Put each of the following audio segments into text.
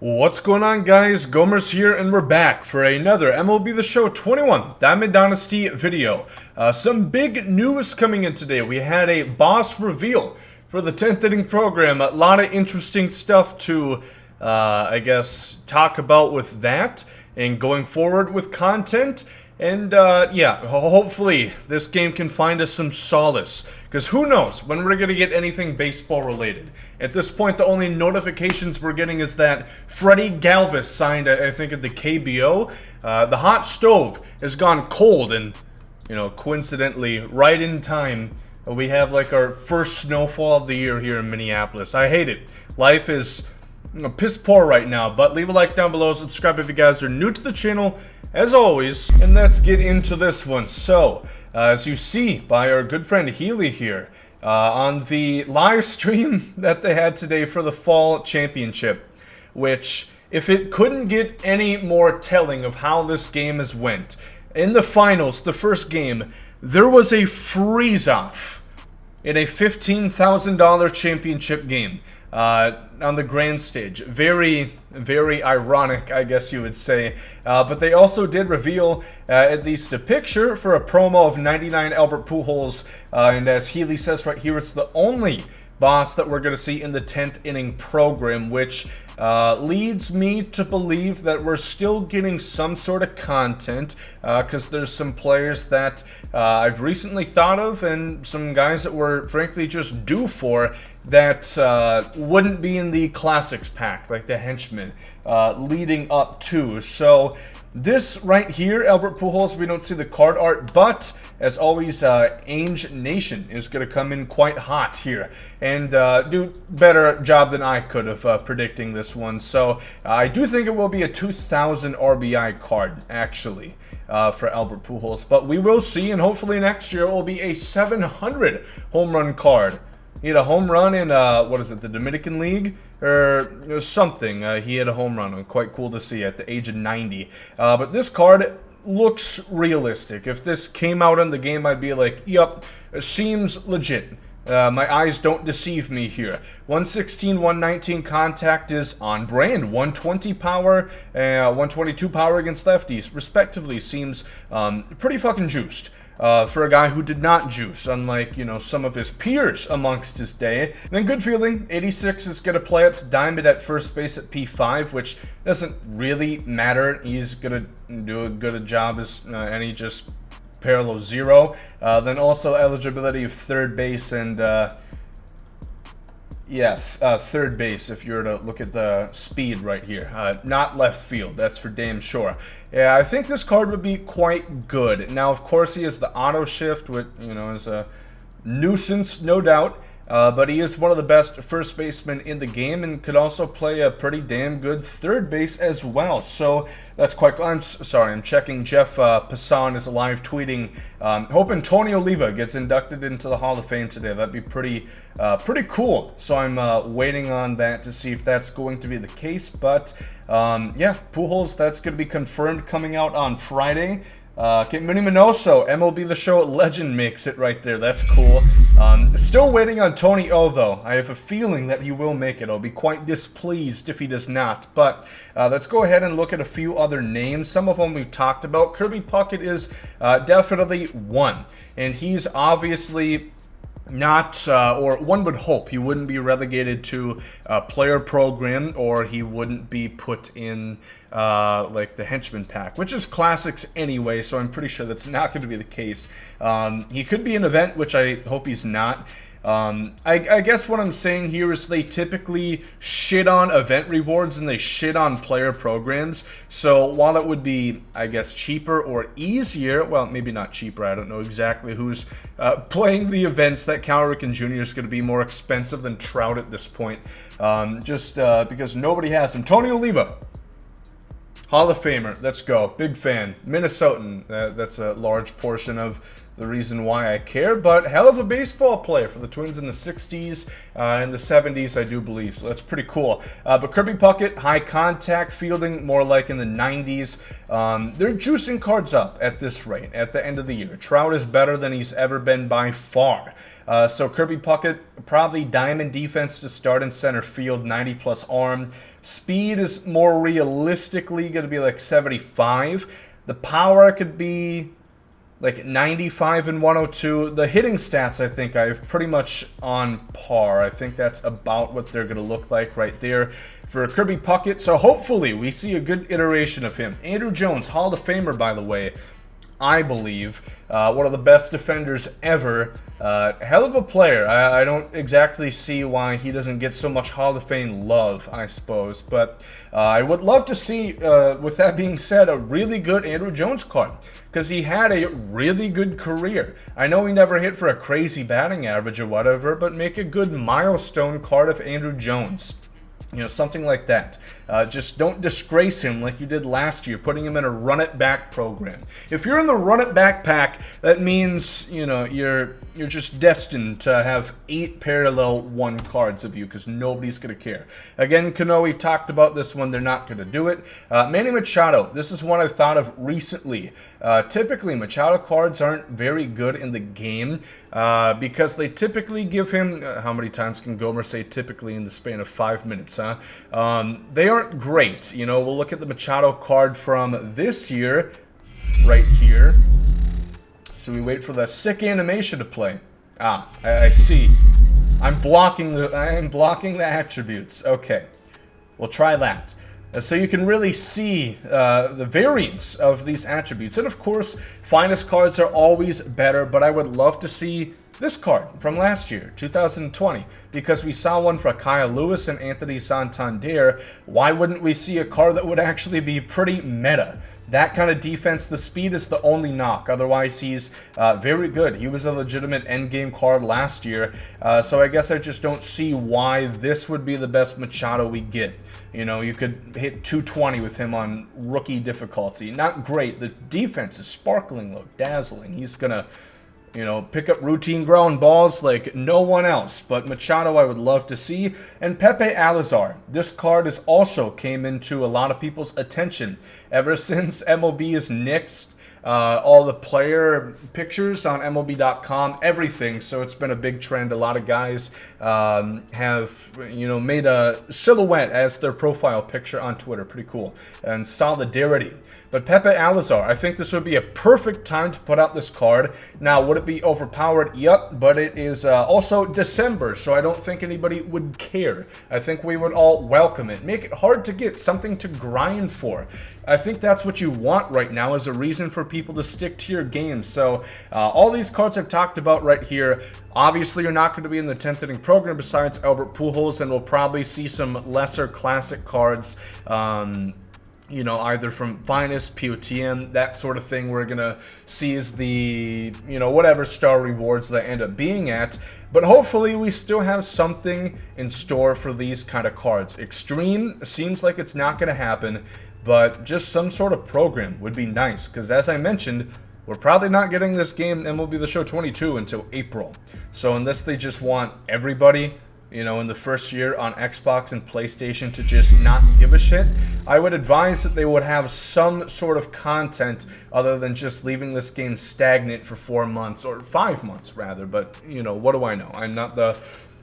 What's going on, guys? Gomer's here, and we're back for another MLB The Show 21 Diamond Dynasty video. Some big news coming in today. We had a boss reveal for the 10th inning program. A lot of interesting stuff to, I guess, talk about with that and going forward with content. And, yeah, hopefully this game can find us some solace. Because who knows when we're going to get anything baseball related. At this point, the only notifications we're getting is that Freddie Galvis signed, I think, at the KBO. The hot stove has gone cold, and, you know, coincidentally, right in time, we have, like, our first snowfall of the year here in Minneapolis. I hate it. Life is piss poor right now, but leave a like down below, subscribe if you guys are new to the channel, as always, and let's get into this one. So, as you see by our good friend Healy here, on the live stream that they had today for the Fall Championship, which, if it couldn't get any more telling of how this game has went, in the finals, the first game, there was a freeze-off in a $15,000 championship game on the grand stage. Very, very ironic, I guess you would say. But they also did reveal at least a picture for a promo of 99 Albert Pujols. And as Healy says right here, it's the only boss that we're going to see in the 10th inning program, which leads me to believe that we're still getting some sort of content, because there's some players that I've recently thought of and some guys that we're frankly just due for that wouldn't be in the classics pack, like the henchmen, leading up to. So this right here, Albert Pujols, we don't see the card art, but as always, Ainge Nation is going to come in quite hot here and do better job than I could of predicting this one. So I do think it will be a 2,000 RBI card, actually, for Albert Pujols. But we will see, and hopefully next year it will be a 700 home run card. He had a home run in, what is it, the Dominican League? Or something. He had a home run. Quite cool to see at the age of 90. But this card looks realistic. If this came out in the game, I'd be like, yep, it seems legit. My eyes don't deceive me here. 116, 119 contact is on brand. 120 power, 122 power against lefties, respectively, seems pretty fucking juiced. For a guy who did not juice, unlike, you know, some of his peers amongst his day. And then good feeling, 86 is going to play up to Diamond at first base at P5, which doesn't really matter. He's going to do as good a job as any just parallel zero. Then also eligibility of third base and third base, if you were to look at the speed right here. Not left field, that's for damn sure. Yeah, I think this card would be quite good. Now, of course, he has the auto shift, which, you know, is a nuisance, no doubt. But he is one of the best first basemen in the game and could also play a pretty damn good third base as well. So that's quite cool. I'm sorry, I'm checking. Jeff Passan is live tweeting. Hoping Tony Oliva gets inducted into the Hall of Fame today. That'd be pretty cool. So I'm waiting on that to see if that's going to be the case. But yeah, Pujols, that's going to be confirmed coming out on Friday. Mini Minoso, MLB The Show legend makes it right there. That's cool. Still waiting on Tony O, though. I have a feeling that he will make it. I'll be quite displeased if he does not. But let's go ahead and look at a few other names. Some of them we've talked about. Kirby Puckett is definitely one. And he's obviously not, or one would hope he wouldn't be relegated to a player program, or he wouldn't be put in like the henchman pack, which is classics anyway, so I'm pretty sure that's not going to be the case. He could be an event, which I hope he's not. I guess what I'm saying here is they typically shit on event rewards and they shit on player programs. So while it would be, I guess, cheaper or easier, well, maybe not cheaper, I don't know exactly who's playing the events. That Cal Ripken Jr. is going to be more expensive than Trout at this point, just because nobody has him. Tony Oliva, Hall of Famer, let's go. Big fan. Minnesotan, that's a large portion of the reason why I care, but hell of a baseball player for the Twins in the 60s and the 70s, I do believe, so that's pretty cool. But Kirby Puckett, high contact fielding, more like in the 90s. They're juicing cards up at this rate at the end of the year. Trout is better than he's ever been by far. So Kirby Puckett, probably diamond defense to start in center field, 90 plus arm. Speed is more realistically going to be like 75. The power could be like 95 and 102. The hitting stats, I think, I have pretty much on par. I think that's about what they're going to look like right there for Kirby Puckett. So hopefully we see a good iteration of him. Andrew Jones, Hall of Famer, by the way, I believe. One of the best defenders ever. Hell of a player. I don't exactly see why he doesn't get so much Hall of Fame love, I suppose. But I would love to see, with that being said, a really good Andrew Jones card. Because he had a really good career. I know he never hit for a crazy batting average or whatever, but make a good milestone card of Andrew Jones. You know, something like that. Just don't disgrace him like you did last year, putting him in a run-it-back program. If you're in the run-it-back pack, that means, you know, you're just destined to have 8 parallel 1 cards of you because nobody's going to care. Again, Kano, we've talked about this one. They're not going to do it. Manny Machado, this is one I've thought of recently. Typically, Machado cards aren't very good in the game because they typically give him... how many times can Gomer say typically in the span of 5 minutes, huh? They aren't great. You know, we'll look at the Machado card from this year, right here. So we wait for the sick animation to play. Ah, I see. I'm blocking the attributes. Okay, we'll try that. So you can really see the variance of these attributes. And of course, finest cards are always better, but I would love to see this card from last year, 2020, because we saw one for Kyle Lewis and Anthony Santander. Why wouldn't we see a card that would actually be pretty meta? That kind of defense, the speed is the only knock. Otherwise, he's very good. He was a legitimate endgame card last year. So I guess I just don't see why this would be the best Machado we get. You know, you could hit 220 with him on rookie difficulty. Not great. The defense is sparkling though, dazzling. He's going to, you know, pick up routine ground balls like no one else. But Machado I would love to see. And Pepe Alazar. This card is also came into a lot of people's attention ever since MLB has nixed all the player pictures on MLB.com, everything. So it's been a big trend. A lot of guys have, you know, made a silhouette as their profile picture on Twitter. Pretty cool. And solidarity. But Pepe Alazar, I think this would be a perfect time to put out this card. Now, would it be overpowered? Yup, but it is also December, so I don't think anybody would care. I think we would all welcome it. Make it hard to get, something to grind for. I think that's what you want right now as a reason for people to stick to your game. So all these cards I've talked about right here, obviously you're not going to be in the 10th inning program besides Albert Pujols, and we'll probably see some lesser classic cards, you know, either from Finest, POTM, that sort of thing. We're going to see is the, you know, whatever star rewards that end up being at. But hopefully we still have something in store for these kind of cards. Extreme seems like it's not going to happen, but just some sort of program would be nice. Because as I mentioned, we're probably not getting this game MLB The Show 22 until April. So unless they just want everybody, you know, in the first year on Xbox and PlayStation to just not give a shit, I would advise that they would have some sort of content other than just leaving this game stagnant for 4 months, or 5 months rather. But, you know, what do I know? I'm not the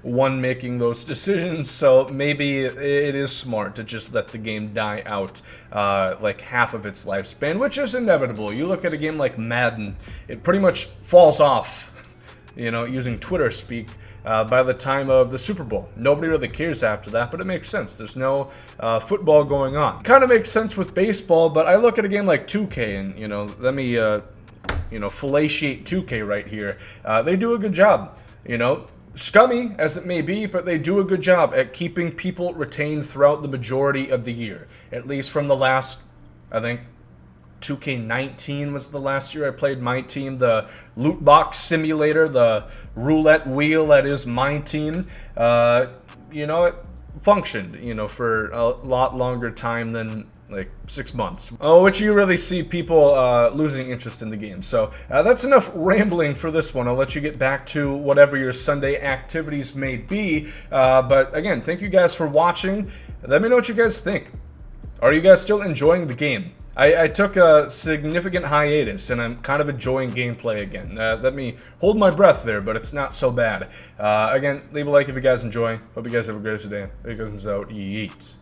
one making those decisions, so maybe it is smart to just let the game die out like half of its lifespan, which is inevitable. You look at a game like Madden, it pretty much falls off, you know, using Twitter speak, by the time of the Super Bowl. Nobody really cares after that, but it makes sense. There's no football going on. Kind of makes sense with baseball, but I look at a game like 2K, and, you know, let me, you know, fellatiate 2K right here. They do a good job, you know, scummy as it may be, but they do a good job at keeping people retained throughout the majority of the year. At least from the last, I think, 2K19 was the last year I played my team. The loot box simulator, the roulette wheel that is my team, you know, it functioned, you know, for a lot longer time than like 6 months. Which you really see people losing interest in the game. So that's enough rambling for this one. I'll let you get back to whatever your Sunday activities may be. But again, thank you guys for watching. Let me know what you guys think. Are you guys still enjoying the game? I took a significant hiatus, and I'm kind of enjoying gameplay again. Let me hold my breath there, but it's not so bad. Again, leave a like if you guys enjoy. Hope you guys have a great day. There goes out. Yeet.